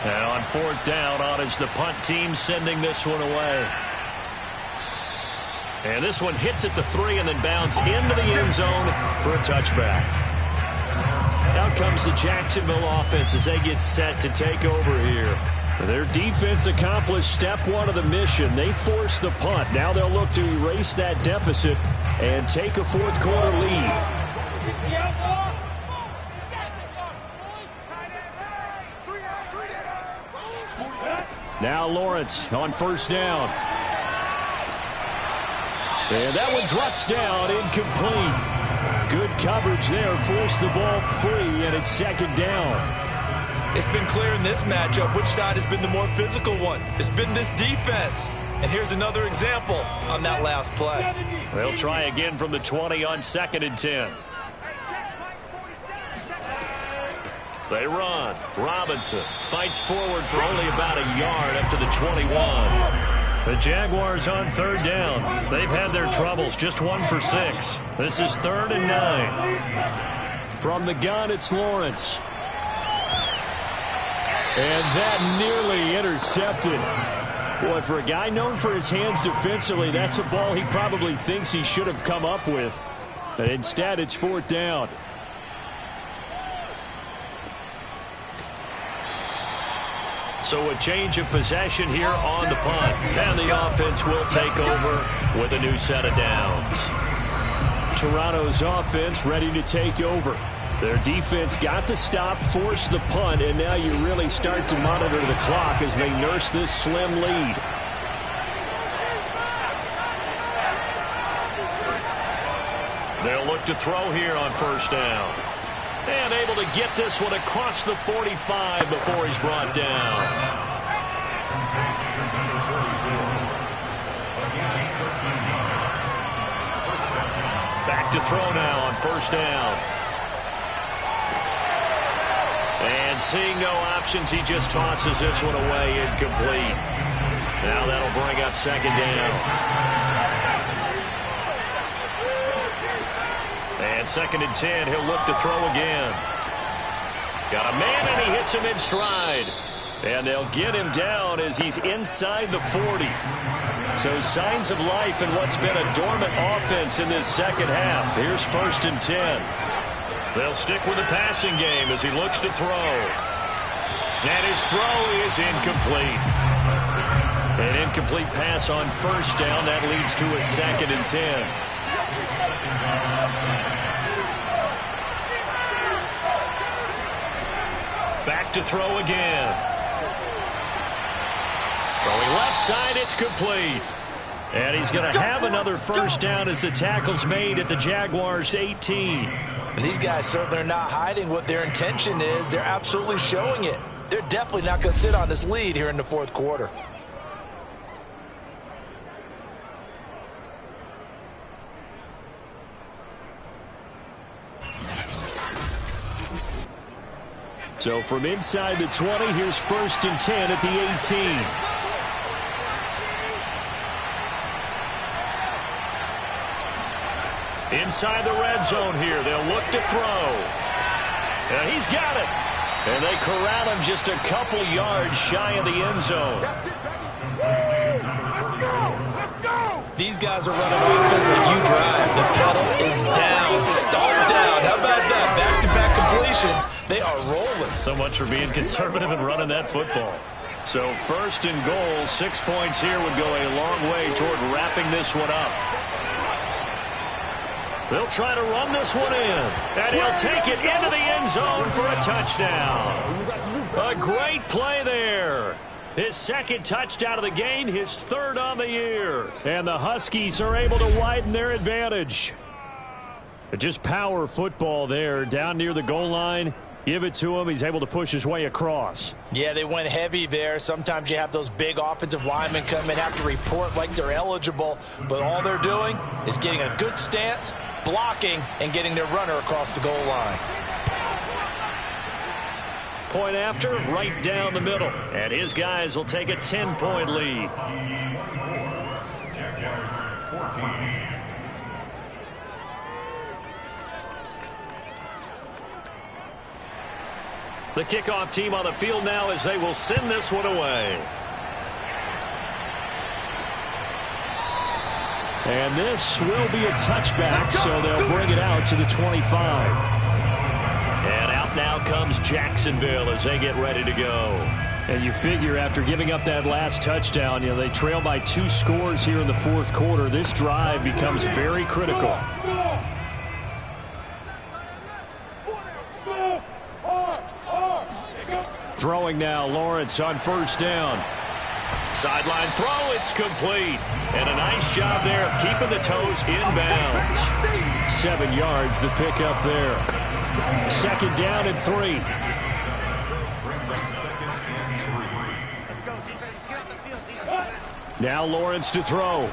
And on 4th down, on is the punt team sending this one away. And this one hits at the 3 and then bounds into the end zone for a touchback. Out comes the Jacksonville offense as they get set to take over here. Their defense accomplished step 1 of the mission. They forced the punt. Now they'll look to erase that deficit and take a 4th quarter lead. Now Lawrence on 1st down. And that one drops down, incomplete. Good coverage there, forced the ball free, and it's 2nd down. It's been clear in this matchup which side has been the more physical one. It's been this defense. And here's another example on that last play. They'll try again from the 20 on 2nd and 10. They run. Robinson fights forward for only about a yard up to the 21. The Jaguars on 3rd down. They've had their troubles, just 1 for 6. This is 3rd and 9. From the gun, it's Lawrence. And that nearly intercepted. Boy, for a guy known for his hands defensively, that's a ball he probably thinks he should have come up with. But instead, it's 4th down. So a change of possession here on the punt. And the offense will take over with a new set of downs. Toronto's offense ready to take over. Their defense got the stop, forced the punt, and now you really start to monitor the clock as they nurse this slim lead. They'll look to throw here on 1st down. And able to get this one across the 45 before he's brought down. Back to throw now on 1st down. And seeing no options, he just tosses this one away, incomplete. Now that'll bring up 2nd down. And 2nd and 10, he'll look to throw again. Got a man, and he hits him in stride. And they'll get him down as he's inside the 40. So signs of life in what's been a dormant offense in this 2nd half. Here's 1st and 10. They'll stick with the passing game as he looks to throw. And his throw is incomplete. An incomplete pass on 1st down. That leads to a 2nd and 10. Back to throw again. Throwing left side, it's complete. And he's going to have another 1st down as the tackle's made at the Jaguars' 18. And these guys certainly are not hiding what their intention is. They're absolutely showing it. They're definitely not going to sit on this lead here in the 4th quarter. So from inside the 20, here's 1st and 10 at the 18. Inside the red zone here. They'll look to throw. And he's got it. And they corral him just a couple yards shy of the end zone. Let's go! These guys are running offense like you drive. The pedal is down, stomped down. How about that? Back-to-back completions. They are rolling. So much for being conservative and running that football. So 1st and goal, 6 points here would go a long way toward wrapping this one up. They'll try to run this one in, and he'll take it into the end zone for a touchdown. A great play there. His second touchdown of the game, his third on the year. And the Huskies are able to widen their advantage. Just power football there down near the goal line. Give it to him. He's able to push his way across. Yeah, they went heavy there. Sometimes you have those big offensive linemen come in, have to report like they're eligible. But all they're doing is getting a good stance, blocking, and getting their runner across the goal line. Point after, right down the middle. And his guys will take a 10-point lead. Jaguars 14. The kickoff team on the field now as they will send this one away. And this will be a touchback, so they'll bring it out to the 25. And out now comes Jacksonville as they get ready to go. And you figure after giving up that last touchdown, they trail by 2 scores here in the fourth quarter. This drive becomes very critical. Throwing now, Lawrence on first down. Sideline throw, it's complete. And a nice job there of keeping the toes inbounds. 7 yards, the pickup there. Second down and 3. Brings up second and 3. Let's go, defense. Get off the field, defense. Now Lawrence to throw.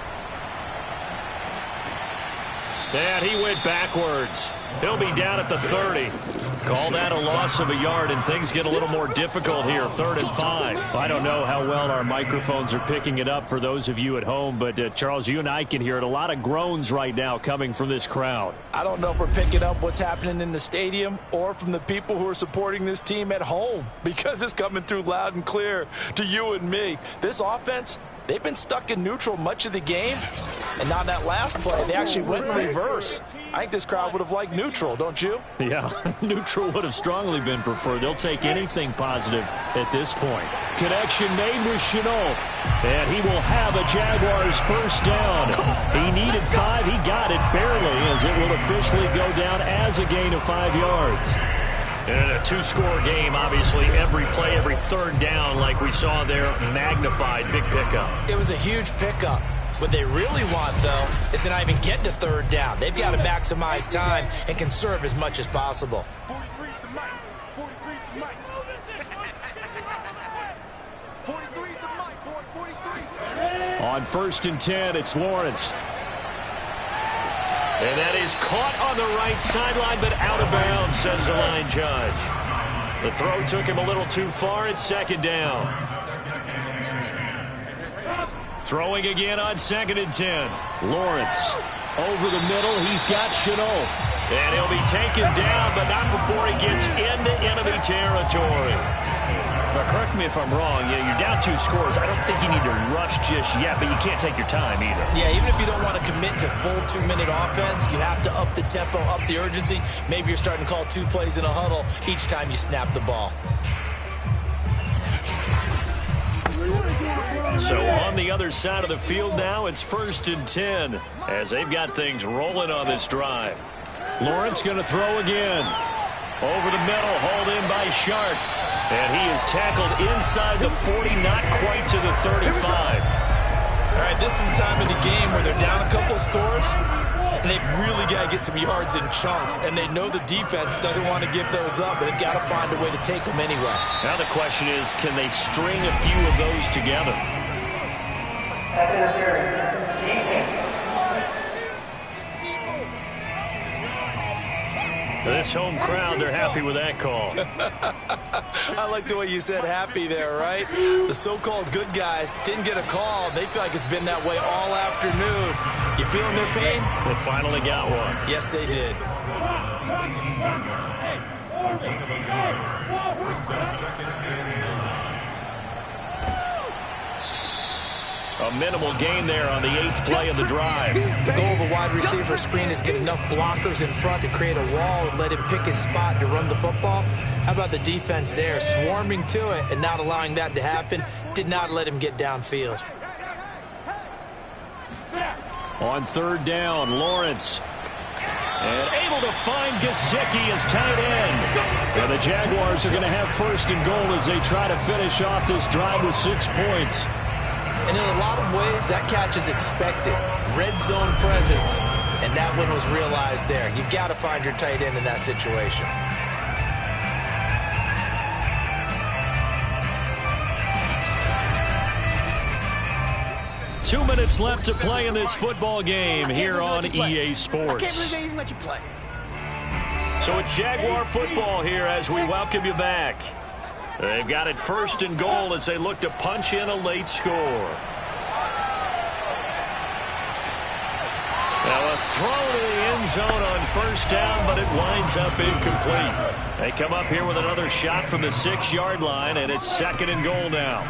And he went backwards. He'll be down at the 30. Call that a loss of a yard, and things get a little more difficult here. 3rd and 5. I don't know how well our microphones are picking it up for those of you at home, but Charles, you and I can hear it. A lot of groans right now coming from this crowd. I don't know if we're picking up what's happening in the stadium or from the people who are supporting this team at home, because it's coming through loud and clear to you and me. This offense, they've been stuck in neutral much of the game, and on that last play, they actually went in reverse. I think this crowd would have liked neutral, don't you? Yeah, neutral would have strongly been preferred. They'll take anything positive at this point. Connection made with Chenault, and he will have a Jaguars first down. He needed 5. He got it barely, as it will officially go down as a gain of 5 yards. And a 2-score game, obviously, every play, every third down, like we saw there, magnified, big pickup. It was a huge pickup. What they really want, though, is to not even get to 3rd down. They've got to maximize time and conserve as much as possible. 43's the mic. 43's the mic. 43's the mic, boy. 43. On 1st and 10, it's Lawrence. And that is caught on the right sideline, but out of bounds, says the line judge. The throw took him a little too far. It's 2nd down. Throwing again on 2nd and 10. Lawrence over the middle. He's got Chenault. And he'll be taken down, but not before he gets into enemy territory. Now, correct me if I'm wrong. Yeah, you're down 2 scores. I don't think you need to rush just yet, but you can't take your time either. Yeah, even if you don't want to commit to full 2-minute offense, you have to up the tempo, up the urgency. Maybe you're starting to call 2 plays in a huddle each time you snap the ball. So on the other side of the field now, it's 1st and 10 as they've got things rolling on this drive. Lawrence going to throw again. Over the middle, hauled in by Shark. And he is tackled inside the 40, not quite to the 35. All right, this is the time of the game where they're down a couple of scores, and they've really got to get some yards in chunks, and they know the defense doesn't want to give those up, but they've got to find a way to take them anyway. Now the question is, can they string a few of those together? This home crowd, they're happy with that call. I like the way you said happy there, right? The so-called good guys didn't get a call. They feel like it's been that way all afternoon. You feeling their pain? They finally got one. Yes, they did. Brings up second and 9. A minimal gain there on the 8th play of the drive. The goal of a wide receiver screen is get enough blockers in front to create a wall and let him pick his spot to run the football. How about the defense there, swarming to it and not allowing that to happen? Did not let him get downfield. On 3rd down, Lawrence. And able to find Gesicki as tight end. And the Jaguars are going to have first and goal as they try to finish off this drive with 6 points. And in a lot of ways, that catch is expected. Red zone presence, and that one was realized there. You've got to find your tight end in that situation. 2 minutes left to play in this football game here on EA Sports. I can't believe they even let you play. So it's Jaguar football here as we welcome you back. They've got it first and goal as they look to punch in a late score. Now a throw to the end zone on first down, but it winds up incomplete. They come up here with another shot from the 6-yard line, and it's second and goal now.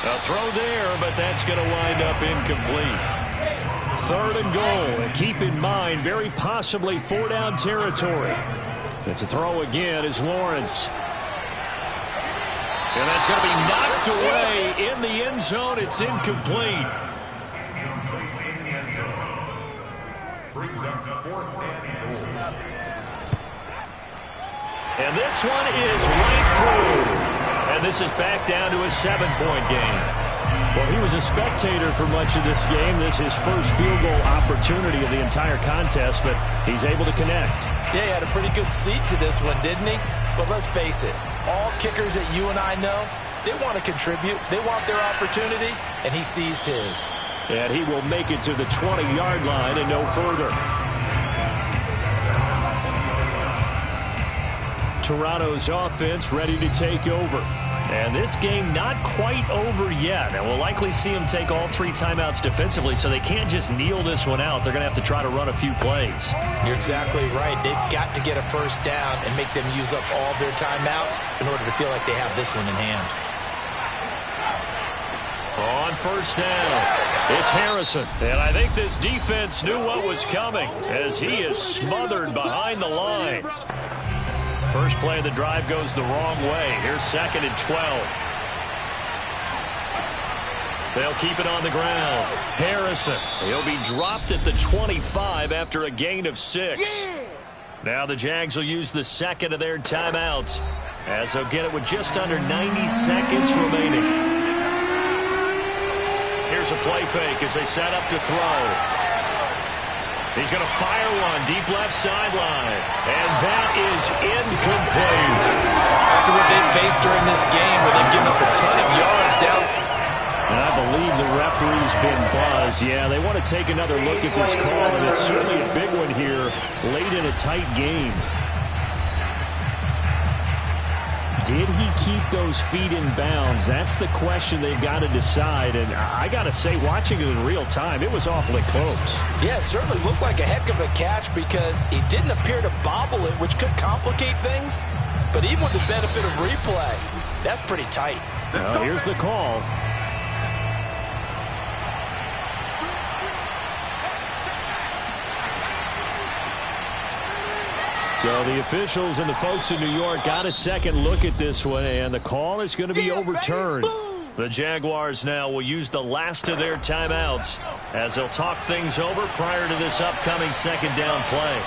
A throw there, but that's going to wind up incomplete. Third and goal. And keep in mind, very possibly 4-down territory. And to throw again is Lawrence. And that's going to be knocked away in the end zone. It's incomplete. Brings up 4th and goal. And this one is right through. And this is back down to a 7-point game. Well, he was a spectator for much of this game. This is his first field goal opportunity of the entire contest, but he's able to connect. Yeah, he had a pretty good seat to this one, didn't he? But let's face it, all kickers that you and I know, they want to contribute. They want their opportunity, and he seized his. And he will make it to the 20-yard line and no further. Toronto's offense ready to take over. And this game not quite over yet. And we'll likely see them take all 3 timeouts defensively, so they can't just kneel this one out. They're going to have to try to run a few plays. You're exactly right. They've got to get a first down and make them use up all their timeouts in order to feel like they have this one in hand. On first down, it's Harrison. And I think this defense knew what was coming as he is smothered behind the line. First play of the drive goes the wrong way. Here's 2nd and 12. They'll keep it on the ground. Harrison, he'll be dropped at the 25 after a gain of 6. Now the Jags will use the second of their timeouts as they'll get it with just under 90 seconds remaining. Here's a play fake as they set up to throw. He's going to fire one deep left sideline. And that is incomplete. After what they've faced during this game where they've given up a ton of yards down. And I believe the referee's been buzzed. Yeah, they want to take another look at this call, and it's certainly a big one here late in a tight game. Did he keep those feet in bounds? That's the question they've got to decide. And I got to say, watching it in real time, it was awfully close. Yeah, it certainly looked like a heck of a catch because he didn't appear to bobble it, which could complicate things. But even with the benefit of replay, that's pretty tight. Well, here's the call. So the officials and the folks in New York got a second look at this one, and the call is going to be overturned. The Jaguars now will use the last of their timeouts as they'll talk things over prior to this upcoming second down play.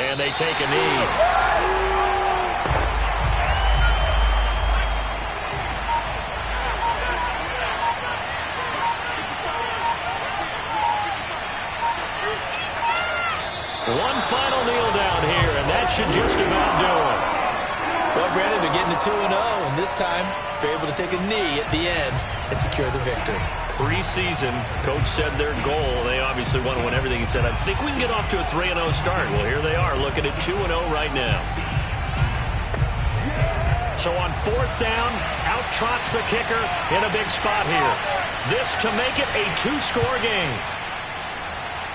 And they take a knee. One final kneel down here, and that should just about do it. Well, Brandon, they're getting to 2-0, and this time they're able to take a knee at the end and secure the victory. Preseason, coach said their goal, they obviously want to win everything. He said, I think we can get off to a 3-0 start. Well, here they are, looking at 2-0 right now. So on 4th down, out trots the kicker in a big spot here. This to make it a 2-score game.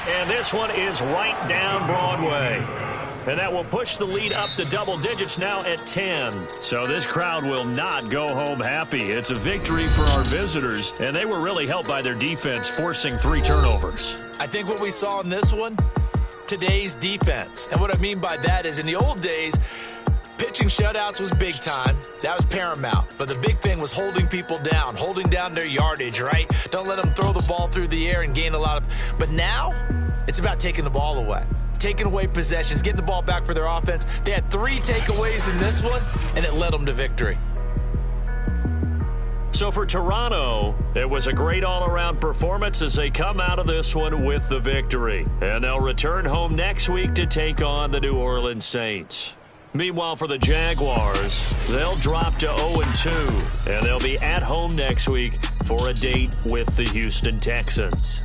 And this one is right down Broadway. And that will push the lead up to double digits now at 10. So this crowd will not go home happy. It's a victory for our visitors, and they were really helped by their defense, forcing 3 turnovers. I think what we saw in this one, today's defense. And what I mean by that is in the old days, Pitching shutouts was big time. That was paramount. But the big thing was holding people down, holding down their yardage, right? Don't let them throw the ball through the air and gain a lot of... But now, it's about taking the ball away. Taking away possessions, getting the ball back for their offense. They had 3 takeaways in this one, and it led them to victory. So for Toronto, it was a great all-around performance as they come out of this one with the victory. And they'll return home next week to take on the New Orleans Saints. Meanwhile, for the Jaguars, they'll drop to 0-2, and they'll be at home next week for a date with the Houston Texans.